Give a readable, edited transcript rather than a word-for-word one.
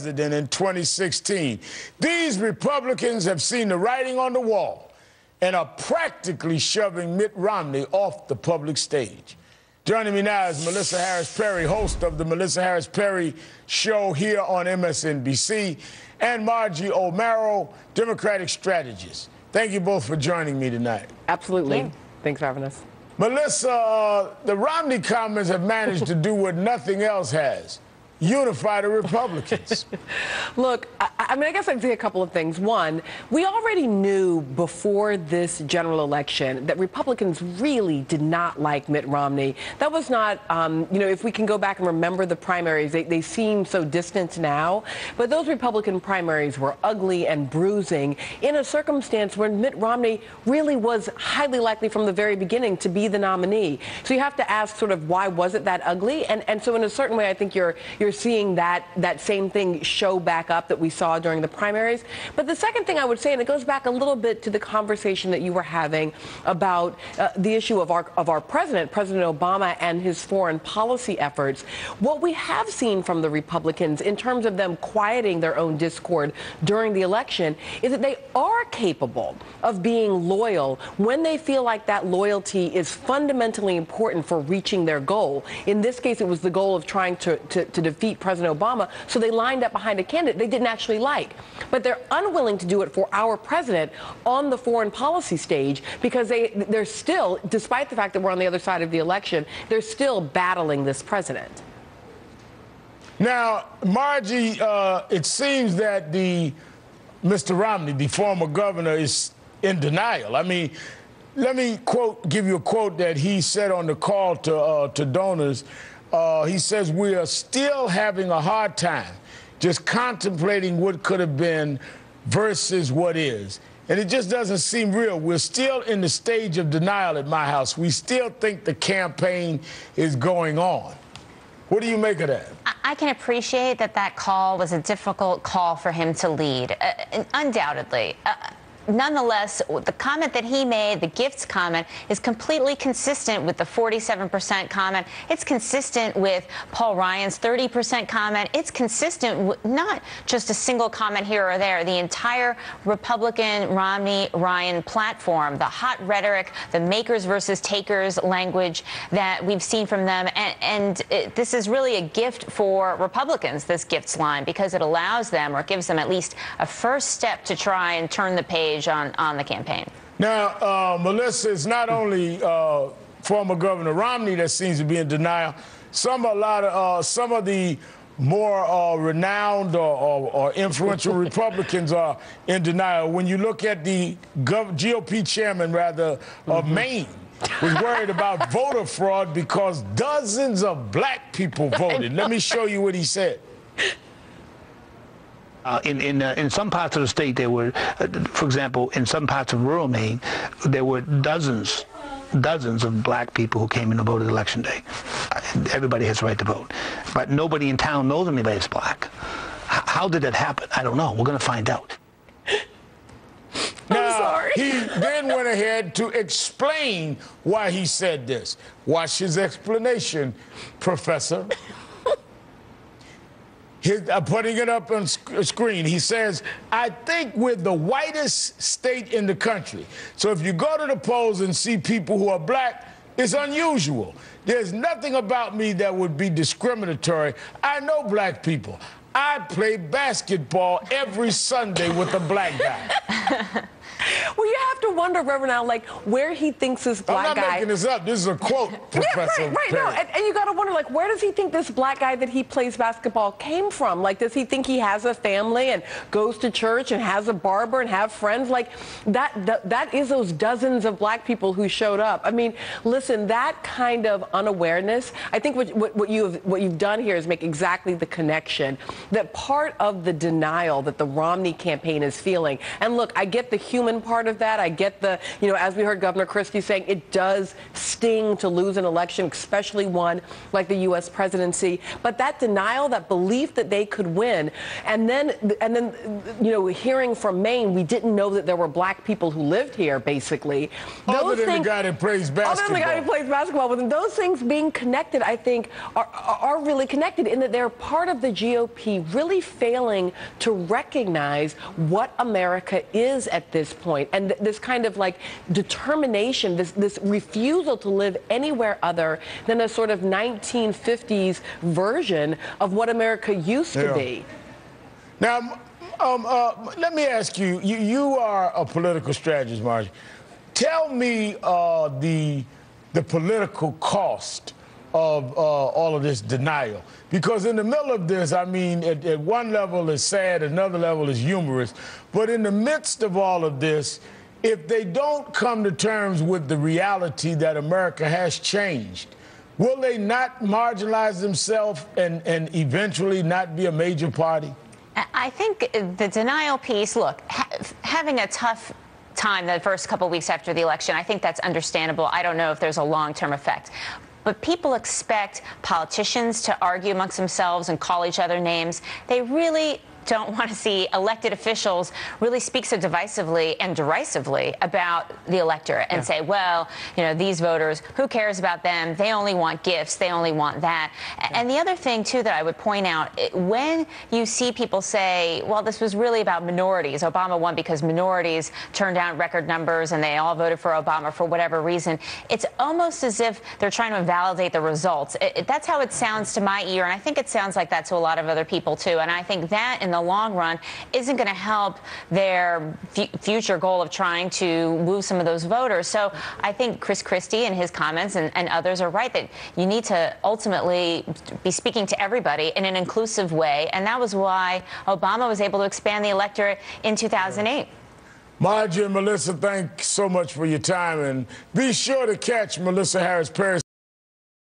president in 2016. These Republicans have seen the writing on the wall and are practically shoving Mitt Romney off the public stage. Joining me now is Melissa Harris Perry, host of the Melissa Harris Perry Show here on MSNBC, and Margie Omero, Democratic strategist. Thank you both for joining me tonight. Absolutely. Yeah. Thanks for having us. Melissa, the Romney comments have managed to do what nothing else has. Unify the Republicans. Look, I mean, I guess I'd say a couple of things. One, we already knew before this general election that Republicans really did not like Mitt Romney. That was not, you know, if we can go back and remember the primaries, they seem so distant now. But those Republican primaries were ugly and bruising in a circumstance where Mitt Romney really was highly likely from the very beginning to be the nominee. So you have to ask sort of why was it that ugly? And so in a certain way, I think you're seeing that same thing show back up that we saw during the primaries. But the second thing I would say, and it goes back a little bit to the conversation that you were having about the issue of our president, President Obama, and his foreign policy efforts. What we have seen from the Republicans in terms of them quieting their own discord during the election is that they are capable of being loyal when they feel like that loyalty is fundamentally important for reaching their goal. In this case, it was the goal of trying to defeat President Obama, so they lined up behind a candidate they didn't actually like. But they're unwilling to do it for our president on the foreign policy stage because they're still, despite the fact that we're on the other side of the election, they're still battling this president. Now, Margie, it seems that Mr. Romney, the former governor, is in denial. I mean, let me give you a quote that he said on the call to donors. He says, "We are still having a hard time just contemplating what could have been versus what is. And it just doesn't seem real. We're still in the stage of denial at my house. We still think the campaign is going on." What do you make of that? I can appreciate that call was a difficult call for him to lead, undoubtedly. Nonetheless, the comment that he made, the gifts comment, is completely consistent with the 47% comment. It's consistent with Paul Ryan's 30% comment. It's consistent with not just a single comment here or there. The entire Republican Romney-Ryan platform, the hot rhetoric, the makers versus takers language that we've seen from them. And this is really a gift for Republicans, this gifts line, because it allows them, or gives them at least a first step to try and turn the page on the campaign. Now, Melissa, it's not only former Governor Romney that seems to be in denial. Some of the more renowned or influential Republicans are in denial. When you look at the GOP chairman, of Maine, was worried about voter fraud because dozens of black people voted. Let me show you what he said. In some parts of the state, there were, for example, in some parts of rural Maine, there were dozens of black people who came in and voted Election Day. Everybody has the right to vote. But nobody in town knows anybody that's black. How did that happen? I don't know. We're going to find out. Now, I'm sorry. He then went ahead to explain why he said this. Watch his explanation, Professor. I'm putting it up on screen. He says, "I think we're the whitest state in the country. So if you go to the polls and see people who are black, it's unusual. There's nothing about me that would be discriminatory. I know black people. I play basketball every Sunday with a black guy." Well, you have to wonder, Reverend Al, like, where he thinks this black guy... I'm not making this up. This is a quote, Professor. Yeah, right. No, and you got to wonder, like, where does he think this black guy that he plays basketball came from? Like, does he think he has a family and goes to church and has a barber and have friends? Like, that is those dozens of black people who showed up. I mean, listen, that kind of unawareness, I think what you've done here is make exactly the connection that part of the denial that the Romney campaign is feeling, and look, I get the human part part of that. I get the, as we heard Governor Christie saying, it does sting to lose an election, especially one like the U.S. presidency. But that denial, that belief that they could win, and then hearing from Maine, we didn't know that there were black people who lived here, basically. Other than the guy that plays basketball. Other than the guy who plays basketball. But those things being connected, I think, are really connected in that they're part of the GOP really failing to recognize what America is at this point, and this kind of like determination, this refusal to live anywhere other than a sort of 1950s version of what America used to be. Now, let me ask you, you are a political strategist, Margie. Tell me the political cost of all of this denial. Because in the middle of this, I mean, at one level it's sad, another level is humorous. But in the midst of all of this, if they don't come to terms with the reality that America has changed, will they not marginalize themselves and eventually not be a major party? I think the denial piece, look, having a tough time the first couple of weeks after the election, I think that's understandable. I don't know if there's a long-term effect. But people expect politicians to argue amongst themselves and call each other names. They really don't want to see elected officials really speak so divisively and derisively about the electorate and say, well, these voters, who cares about them? They only want gifts. They only want that. And the other thing, too, that I would point out, when you see people say, well, this was really about minorities. Obama won because minorities turned down record numbers and they all voted for Obama for whatever reason. It's almost as if they're trying to invalidate the results. That's how it sounds to my ear, and I think it sounds like that to a lot of other people, too. And I think that, in the long run, isn't going to help their future goal of trying to move some of those voters. So I think Chris Christie and his comments and others are right that you need to ultimately be speaking to everybody in an inclusive way. And that was why Obama was able to expand the electorate in 2008. Margie and Melissa, thanks so much for your time. And be sure to catch Melissa Harris Perry